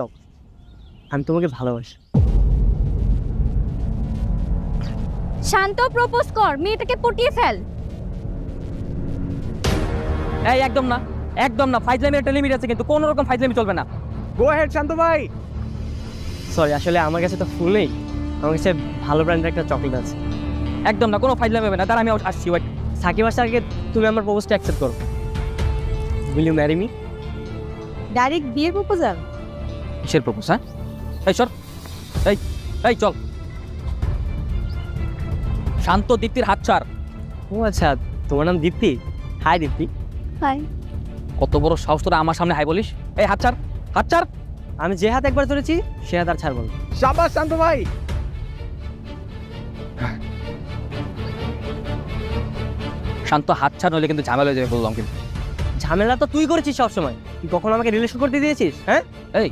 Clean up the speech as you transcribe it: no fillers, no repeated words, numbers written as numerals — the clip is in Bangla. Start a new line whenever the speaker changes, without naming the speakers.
দাও, আমি তোমাকে ভালোবাসি।
শান্ত, প্রপোজ কর, মেয়েটাকে পটিয়ে ফেল।
এই একদম না, একদম না, ফাইজলামির একটা লিমিট আছে, কিন্তু কোনো রকম ফাইজলামি চলবে না।
গো হেড শান্ত ভাই।
সরি, আসলে আমার কাছে তো ফুল নেই, আমার কাছে ভালো ব্র্যান্ডের একটা চকলেট আছে।
একদম না, কোনো ফাইজলামি হবে না। তার আমি আসছি, ওয়েট।
সাকিব আসার আগে তুমি আমার প্রপোজটা অ্যাকসেপ্ট করো। Will you marry me?
Direct বিয়ের প্রপোজাল?
কিসের প্রপোজ? হ্যাঁ, এই সর, এই এই চল। শান্ত, দীপ্তির হাত ছাড়।
ও আচ্ছা, তোমার নাম দীপ্তি? হাই দীপ্তি।
হাই।
কত বড় সাহস তোরা আমার সামনে হাই বলিস? এই হাত ছাড়, হাত ছাড়।
আমি যে হাত একবার ধরেছি সে হাত আর ছাড়বো না।
শাবাশ শান্ত ভাই।
শান্ত, হাত ছাড়, নইলে কিন্তু ঝামেলা হয়ে যাবে বললাম। কিন্তু
ঝামেলা তো তুই করেছিস সবসময়, তুই কখনো আমাকে রিলেশন করতে দিয়েছিস? হ্যাঁ,
এই